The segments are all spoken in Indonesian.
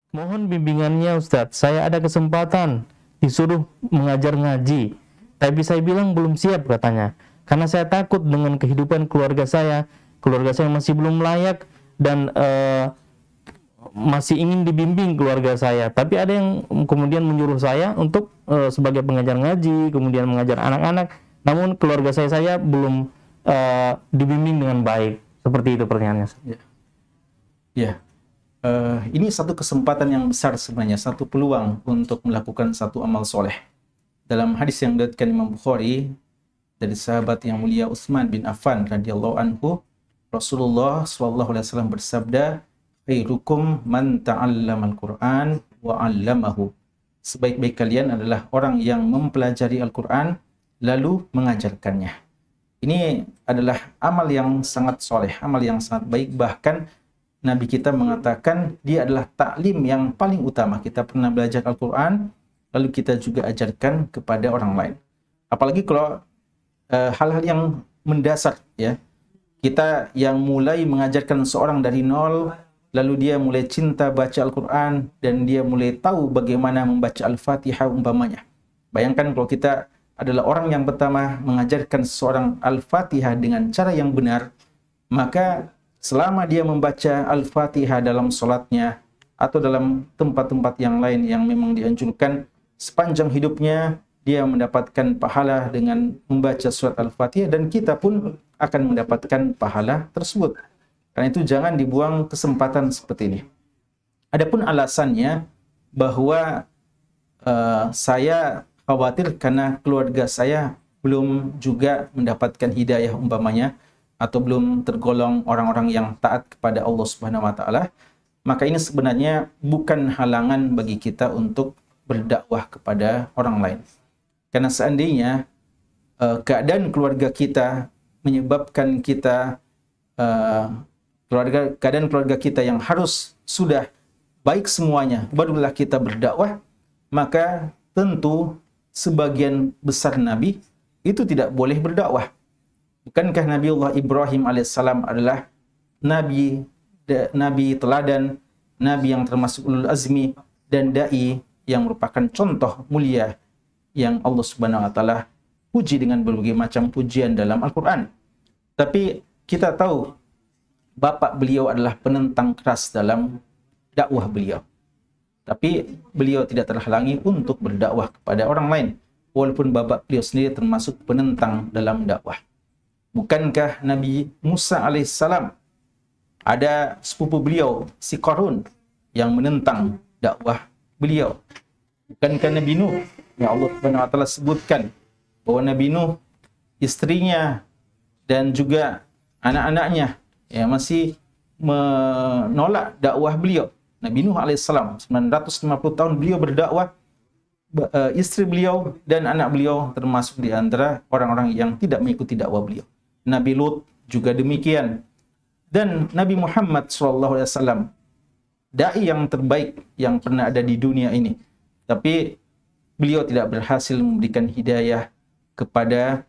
Mohon bimbingannya Ustadz, saya ada kesempatan disuruh mengajar ngaji, tapi saya bilang belum siap katanya. Karena saya takut dengan kehidupan keluarga saya masih belum layak dan masih ingin dibimbing keluarga saya. Tapi ada yang kemudian menyuruh saya untuk sebagai pengajar ngaji, kemudian mengajar anak-anak. Namun keluarga saya belum dibimbing dengan baik. Seperti itu pertanyaannya. Ya. Ya. Ini satu kesempatan yang besar sebenarnya, satu peluang untuk melakukan satu amal soleh. Dalam hadis yang diriwayatkan Imam Bukhari dari sahabat yang mulia Utsman bin Affan radhiyallahu anhu, Rasulullah SAW bersabda, "Khairukum man ta'allamal Qur'an wa 'allamahu." Sebaik-baik kalian adalah orang yang mempelajari Al-Qur'an lalu mengajarkannya. Ini adalah amal yang sangat soleh, amal yang sangat baik. Bahkan Nabi kita mengatakan dia adalah taklim yang paling utama. Kita pernah belajar Al-Quran, lalu kita juga ajarkan kepada orang lain. Apalagi kalau hal-hal yang mendasar, ya. Kita yang mulai mengajarkan seorang dari nol, lalu dia mulai cinta baca Al-Quran, dan dia mulai tahu bagaimana membaca Al-Fatihah umpamanya. Bayangkan kalau kita adalah orang yang pertama mengajarkan seorang Al-Fatihah dengan cara yang benar, maka selama dia membaca Al-Fatihah dalam sholatnya atau dalam tempat-tempat yang lain yang memang dianjurkan, sepanjang hidupnya dia mendapatkan pahala dengan membaca surat Al-Fatihah, dan kita pun akan mendapatkan pahala tersebut. Karena itu jangan dibuang kesempatan seperti ini. Adapun alasannya bahwa saya khawatir karena keluarga saya belum juga mendapatkan hidayah umpamanya, atau belum tergolong orang-orang yang taat kepada Allah Subhanahu wa taala, maka ini sebenarnya bukan halangan bagi kita untuk berdakwah kepada orang lain. Karena seandainya keadaan keluarga kita menyebabkan kita keadaan keluarga kita yang harus sudah baik semuanya barulah kita berdakwah, maka tentu sebagian besar nabi itu tidak boleh berdakwah. Bukankah Nabiullah Ibrahim alaihissalam adalah nabi teladan, nabi yang termasuk ulul azmi, dan dai yang merupakan contoh mulia yang Allah Subhanahu wa taala puji dengan berbagai macam pujian dalam Al-Qur'an. Tapi kita tahu bapak beliau adalah penentang keras dalam dakwah beliau. Tapi beliau tidak terhalangi untuk berdakwah kepada orang lain, walaupun bapak beliau sendiri termasuk penentang dalam dakwah. Bukankah Nabi Musa alaihissalam ada sepupu beliau, si Qarun, yang menentang dakwah beliau? Bukankah Nabi Nuh, yang Allah Subhanahu wa taala sebutkan bahwa Nabi Nuh, istrinya dan juga anak-anaknya ya masih menolak dakwah beliau. Nabi Nuh alaihissalam 950 tahun beliau berdakwah, istri beliau dan anak beliau termasuk di antara orang-orang yang tidak mengikuti dakwah beliau. Nabi Lut juga demikian. Dan Nabi Muhammad SAW, dai yang terbaik yang pernah ada di dunia ini. Tapi beliau tidak berhasil memberikan hidayah kepada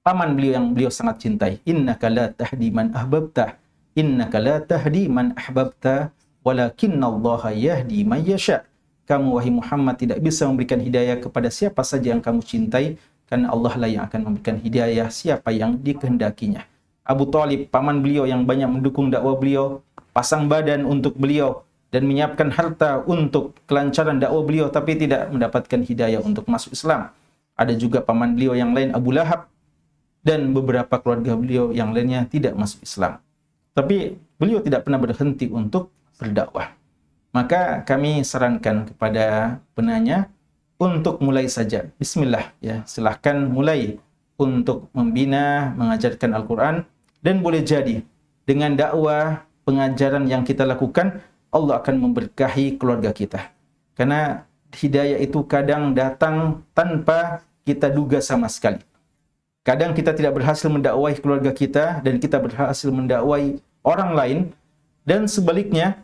paman beliau yang beliau sangat cintai. Innaka la tahdi man ahbabta. Innaka la tahdi man ahbabta, walakinallaha yahdi man yasha. Kamu wahai Muhammad tidak bisa memberikan hidayah kepada siapa saja yang kamu cintai, karena Allah lah yang akan memberikan hidayah siapa yang dikehendakinya. Abu Thalib, paman beliau yang banyak mendukung dakwah beliau, pasang badan untuk beliau dan menyiapkan harta untuk kelancaran dakwah beliau, tapi tidak mendapatkan hidayah untuk masuk Islam. Ada juga paman beliau yang lain, Abu Lahab, dan beberapa keluarga beliau yang lainnya tidak masuk Islam. Tapi beliau tidak pernah berhenti untuk berdakwah. Maka kami sarankan kepada penanya untuk mulai saja. Bismillah, ya, silahkan mulai untuk membina, mengajarkan Al-Quran, dan boleh jadi dengan dakwah, pengajaran yang kita lakukan, Allah akan memberkahi keluarga kita. Karena hidayah itu kadang datang tanpa kita duga sama sekali. Kadang kita tidak berhasil mendakwahi keluarga kita, dan kita berhasil mendakwahi orang lain, dan sebaliknya,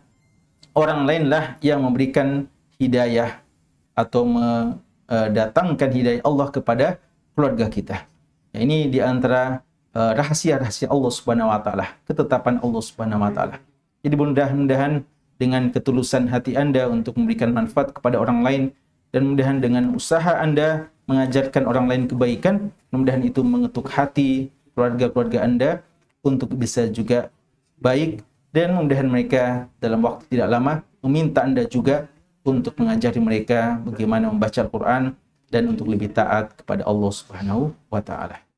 orang lainlah yang memberikan hidayah atau mendatangkan hidayah Allah kepada keluarga kita. Ya, ini di antara rahasia-rahasia Allah Subhanahu wa taala, ketetapan Allah Subhanahu wa taala. Jadi mudah-mudahan dengan ketulusan hati Anda untuk memberikan manfaat kepada orang lain, dan mudah-mudahan dengan usaha Anda mengajarkan orang lain kebaikan, mudah-mudahan itu mengetuk hati keluarga-keluarga Anda untuk bisa juga baik, dan mudah-mudahan mereka dalam waktu tidak lama meminta Anda juga untuk mengajari mereka bagaimana membaca Al-Quran dan untuk lebih taat kepada Allah Subhanahu wa Ta'ala.